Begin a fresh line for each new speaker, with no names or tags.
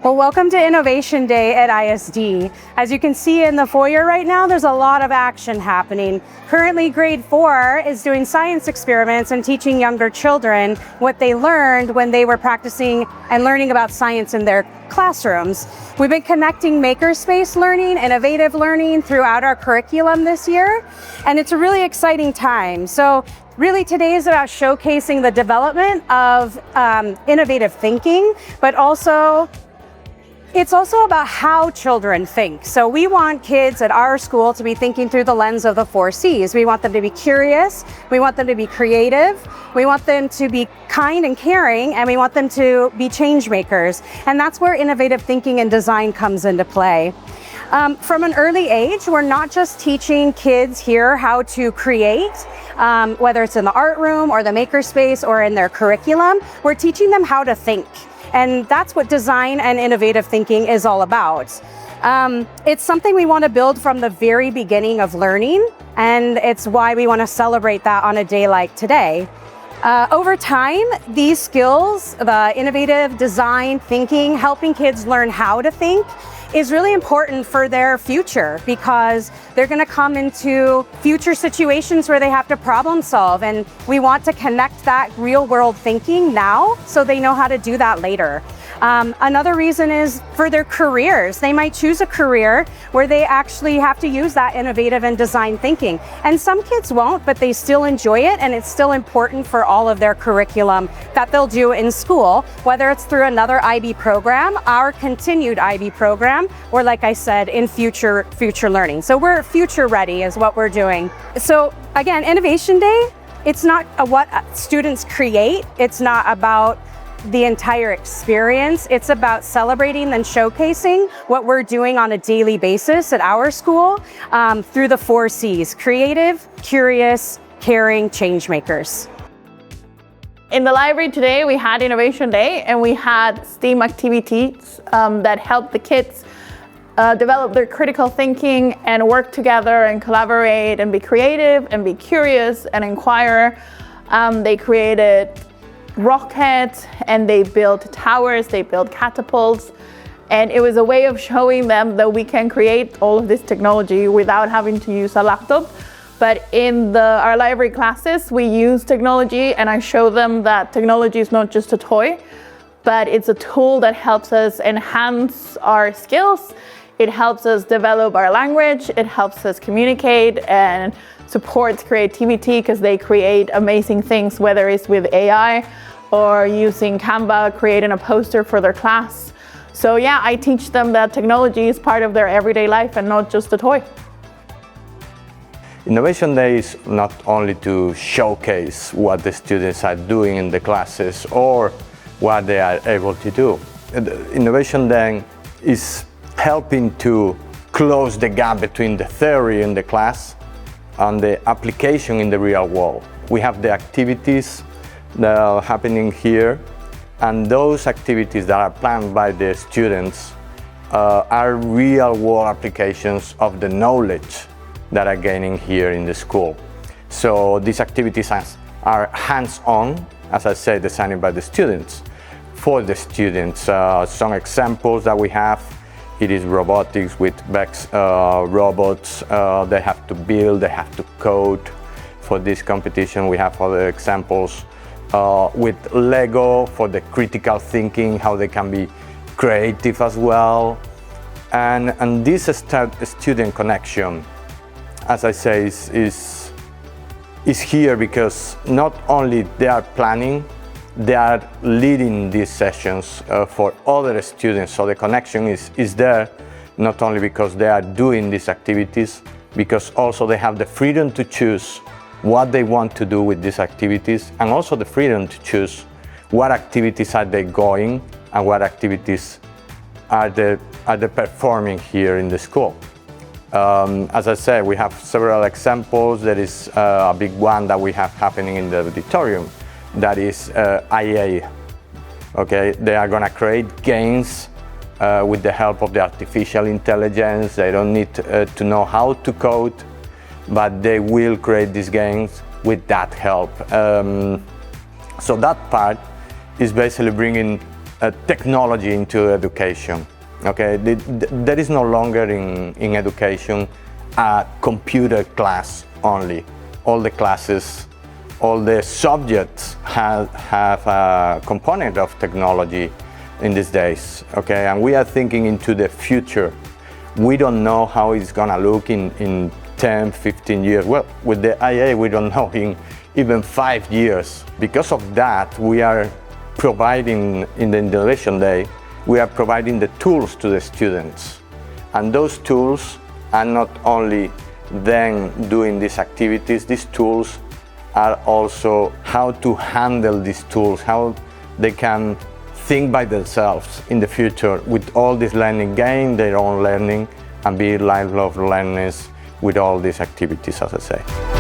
Well, welcome to Innovation Day at ISD. As you can see in the foyer right now, there's a lot of action happening. Currently, grade 4 is doing science experiments and teaching younger children what they learned when they were practicing and learning about science in their classrooms. We've been connecting makerspace learning, innovative learning throughout our curriculum this year, and it's a really exciting time. So really today is about showcasing the development of innovative thinking, but it's also about how children think. So we want kids at our school to be thinking through the lens of the 4 C's. We want them to be curious, we want them to be creative, we want them to be kind and caring, and we want them to be change makers. And that's where innovative thinking and design comes into play. From an early age, we're not just teaching kids here how to create, whether it's in the art room or the makerspace or in their curriculum, we're teaching them how to think. And that's what design and innovative thinking is all about. It's something we want to build from the very beginning of learning, and it's why we want to celebrate that on a day like today. Over time, these skills, the innovative design, thinking, helping kids learn how to think, is really important for their future because they're going to come into future situations where they have to problem solve, and we want to connect that real world thinking now so they know how to do that later. Another reason is for their careers. They might choose a career where they actually have to use that innovative and design thinking. And some kids won't, but they still enjoy it, and it's still important for all of their curriculum that they'll do in school, whether it's through another IB program, our continued IB program, or like I said, in future learning. So we're future ready is what we're doing. So again, Innovation Day, it's not what students create. It's not about the entire experience. It's about celebrating and showcasing what we're doing on a daily basis at our school through the 4 C's: creative, curious, caring, change makers.
In the library today, we had Innovation Day and we had STEAM activities that helped the kids develop their critical thinking and work together and collaborate and be creative and be curious and inquire. They created rockets and they built towers, they built catapults, and it was a way of showing them that we can create all of this technology without having to use a laptop. But in our library classes, we use technology, and I show them that technology is not just a toy, but it's a tool that helps us enhance our skills. It helps us develop our language, it helps us communicate and supports creativity because they create amazing things, whether it's with AI or using Canva, creating a poster for their class. So yeah, I teach them that technology is part of their everyday life and not just a toy.
Innovation Day is not only to showcase what the students are doing in the classes or what they are able to do. Innovation Day is helping to close the gap between the theory in the class and the application in the real world. We have the activities that are happening here, and those activities that are planned by the students are real world applications of the knowledge that are gaining here in the school. So these activities are hands-on, as I said, designed by the students, for the students. Some examples that we have, it is robotics with Bex robots. They have to build, they have to code. For this competition, we have other examples with Lego for the critical thinking, how they can be creative as well. And this student connection, as I say, is here because not only they are planning, they are leading these sessions for other students. So the connection is there, not only because they are doing these activities, because also they have the freedom to choose what they want to do with these activities, and also the freedom to choose what activities are they going and what activities are they performing here in the school. As I said, we have several examples. There is a big one that we have happening in the auditorium. That is IA. Okay, they are going to create games with the help of the artificial intelligence. They don't need to know how to code, but they will create these games with that help. So that part is basically bringing technology into education. Okay, there is no longer in education a computer class only. All the classes, all the subjects have a component of technology in these days. Okay, and we are thinking into the future. We don't know how it's gonna look in 10, 15 years. Well, with the IA, we don't know in even 5 years. Because of that, we are providing, in the Innovation Day, we are providing the tools to the students. And those tools are not only them doing these activities, these tools are also how to handle these tools, how they can think by themselves in the future with all this learning, gain their own learning and be lifelong learners with all these activities, as I say.